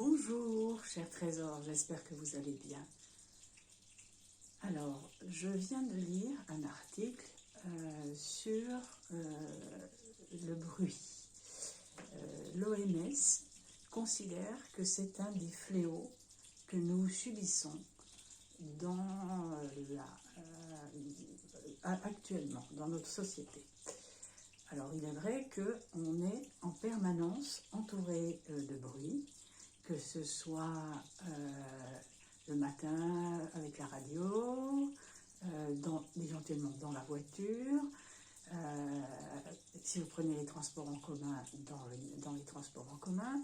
Bonjour, chers trésors, j'espère que vous allez bien. Alors, je viens de lire un article sur le bruit. L'OMS considère que c'est un des fléaux que nous subissons actuellement dans notre société. Alors, il est vrai qu'on est en permanence entouré de bruit, que ce soit le matin avec la radio, éventuellement dans la voiture, si vous prenez les transports en commun, dans les transports en commun,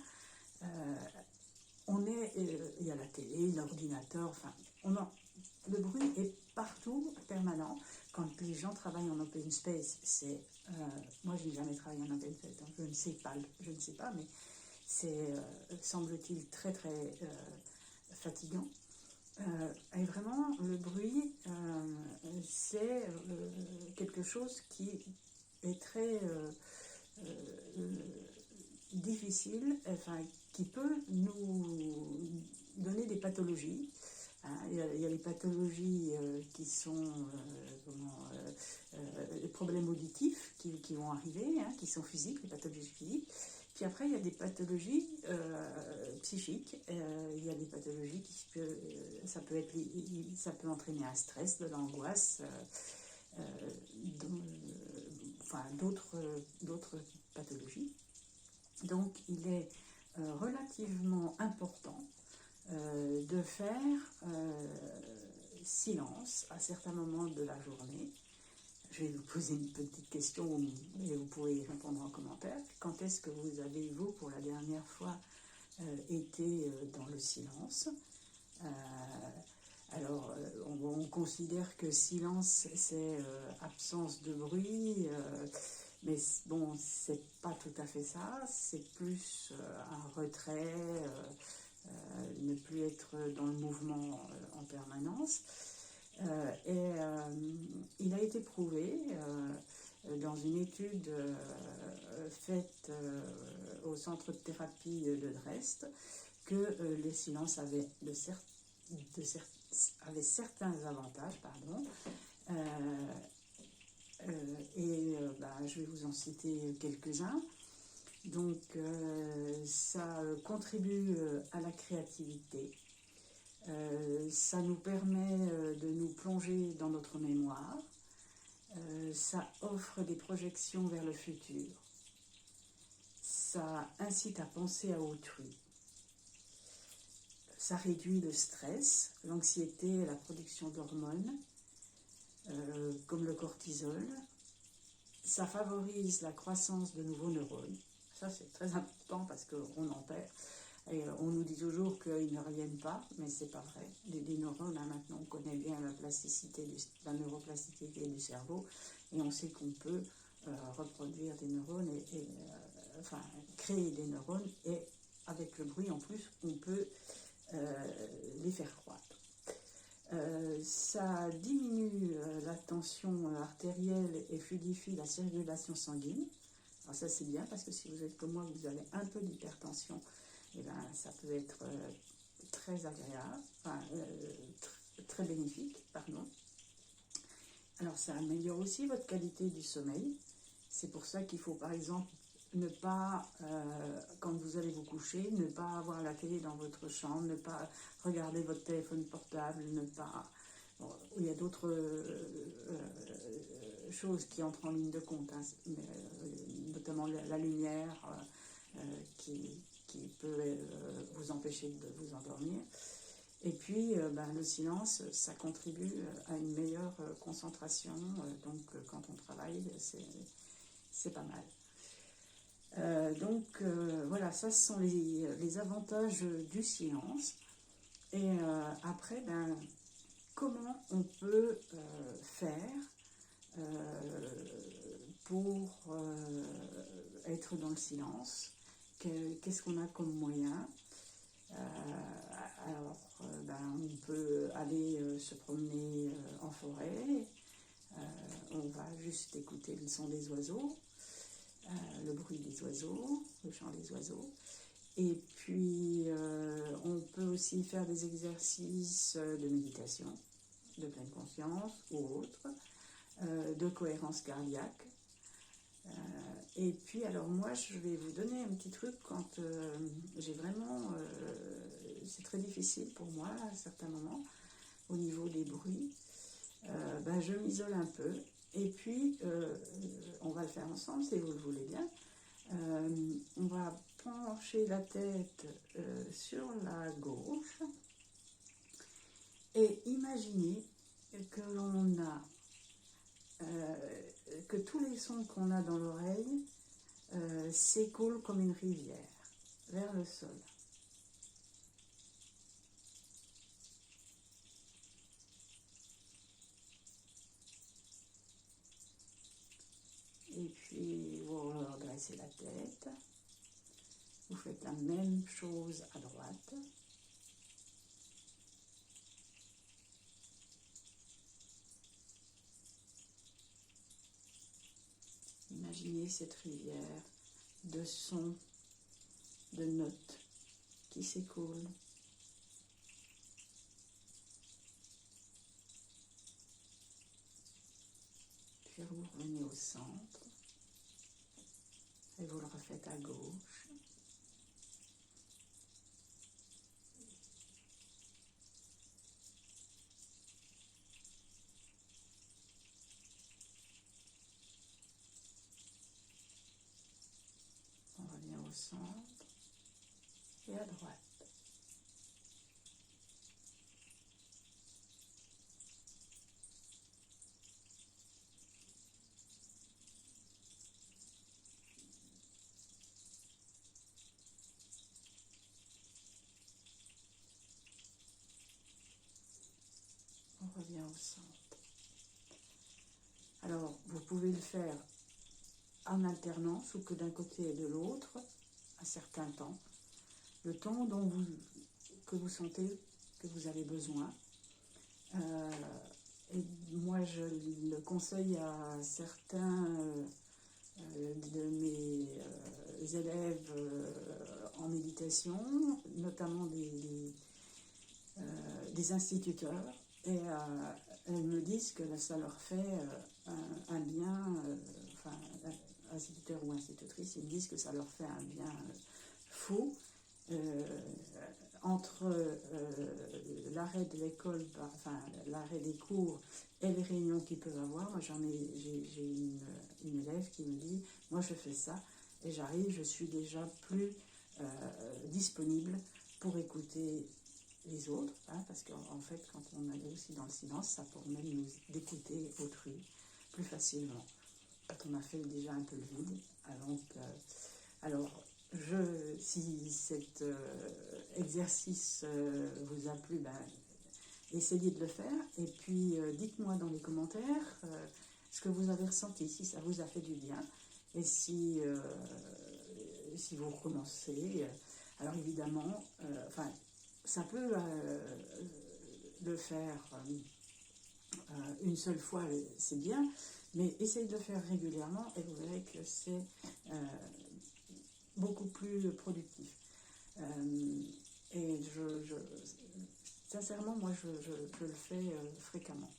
il y a la télé, l'ordinateur, enfin, le bruit est partout, permanent. Quand les gens travaillent en open space, moi je n'ai jamais travaillé en open space, donc je ne sais pas, mais c'est, semble-t-il, très très fatigant. Et vraiment, le bruit, c'est quelque chose qui est très difficile, enfin, qui peut nous donner des pathologies. Il y a les pathologies qui sont les problèmes auditifs qui vont arriver, qui sont physiques, les pathologies physiques. Puis après, il y a des pathologies psychiques. Il y a des pathologies ça peut entraîner un stress, de l'angoisse, d'autres pathologies. Donc, il est relativement important de faire silence à certains moments de la journée. Je vais vous poser une petite question et vous pouvez y répondre en commentaire. Quand est-ce que vous avez, vous, pour la dernière fois, été dans le silence? Alors, on considère que silence, c'est absence de bruit, mais bon, c'est pas tout à fait ça. C'est plus un retrait, ne plus être dans le mouvement en permanence. Il a été prouvé dans une étude faite au centre de thérapie de Dresde que les silences avaient certains avantages, je vais vous en citer quelques-uns. Donc, ça contribue à la créativité. Ça nous permet de nous plonger dans notre mémoire. Ça offre des projections vers le futur. Ça incite à penser à autrui. Ça réduit le stress, l'anxiété et la production d'hormones, comme le cortisol. Ça favorise la croissance de nouveaux neurones. Ça, c'est très important parce qu'on en perd. Et on nous dit toujours qu'ils ne reviennent pas, mais c'est pas vrai. Les neurones, maintenant, on connaît bien la neuroplasticité du cerveau, et on sait qu'on peut reproduire des neurones, créer des neurones, et avec le bruit en plus, on peut les faire croître. Ça diminue la tension artérielle et fluidifie la circulation sanguine. Alors ça, c'est bien, parce que si vous êtes comme moi, vous avez un peu d'hypertension, ça peut être très agréable, très bénéfique, pardon. Alors, ça améliore aussi votre qualité du sommeil. C'est pour ça qu'il faut, par exemple, ne pas, quand vous allez vous coucher, ne pas avoir la télé dans votre chambre, ne pas regarder votre téléphone portable, il y a d'autres choses qui entrent en ligne de compte, notamment la lumière qui peut vous empêcher de vous endormir. Et puis, le silence, ça contribue à une meilleure concentration. Donc, quand on travaille, c'est pas mal. Voilà, ça, ce sont les avantages du silence. Et après, comment on peut faire pour être dans le silence? Qu'est-ce qu'on a comme moyen? On peut aller se promener en forêt. On va juste écouter le son des oiseaux, le bruit des oiseaux, le chant des oiseaux. Et puis, aussi faire des exercices de méditation, de pleine conscience ou autre, de cohérence cardiaque. Et puis, alors moi, je vais vous donner un petit truc quand j'ai vraiment... c'est très difficile pour moi à certains moments, au niveau des bruits. Je m'isole un peu. Et puis, on va le faire ensemble, si vous le voulez bien. On va pencher la tête sur la gauche et imaginer que l'on a que tous les sons qu'on a dans l'oreille s'écoulent comme une rivière vers le sol. Et puis vous redressez la tête. Vous faites la même chose à droite. Imaginez cette rivière de sons, de notes qui s'écoulent. Puis vous revenez au centre et vous le refaites à gauche. On revient au centre et à droite. On revient au centre. Alors, vous pouvez le faire en alternance ou que d'un côté et de l'autre, à certains temps, le temps que vous sentez que vous avez besoin. Et moi, je le conseille à certains de mes élèves en méditation, notamment des instituteurs, et elles me disent que ça leur fait un bien, enfin, instituteurs ou institutrices, ils me disent que ça leur fait un bien fou. Entre l'arrêt de l'école, enfin l'arrêt des cours et les réunions qu'ils peuvent avoir, moi j'ai une élève qui me dit, moi je fais ça et j'arrive, je suis déjà plus disponible pour écouter les autres, hein, parce qu'en fait quand on est aussi dans le silence, ça permet d'écouter autrui plus facilement. Quand on a fait déjà un peu le vide, alors si cet exercice vous a plu, essayez de le faire. Et puis, dites-moi dans les commentaires ce que vous avez ressenti, si ça vous a fait du bien. Et si vous recommencez, alors évidemment, ça peut le faire une seule fois, c'est bien. Mais essayez de le faire régulièrement et vous verrez que c'est beaucoup plus productif. Et sincèrement, moi, je le fais fréquemment.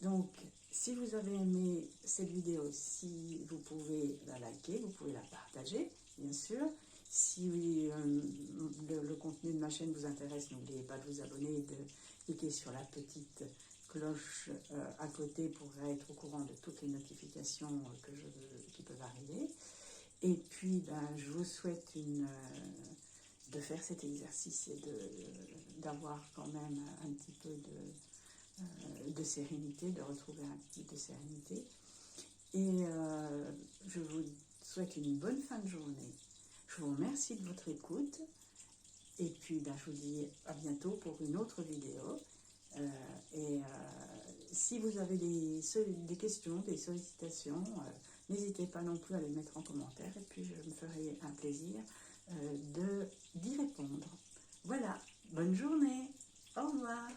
Donc, si vous avez aimé cette vidéo, si vous pouvez la liker, vous pouvez la partager, bien sûr. Si le contenu de ma chaîne vous intéresse, n'oubliez pas de vous abonner et de cliquer sur la petite cloche à côté pour être au courant de toutes les notifications qui peuvent arriver. Et puis, je vous souhaite de faire cet exercice et d'avoir quand même un petit peu de sérénité, de retrouver un petit peu de sérénité. Et je vous souhaite une bonne fin de journée. Je vous remercie de votre écoute. Et puis, je vous dis à bientôt pour une autre vidéo. Si vous avez des questions, des sollicitations, n'hésitez pas non plus à les mettre en commentaire. Et puis, je me ferai un plaisir d'y répondre. Voilà, bonne journée. Au revoir.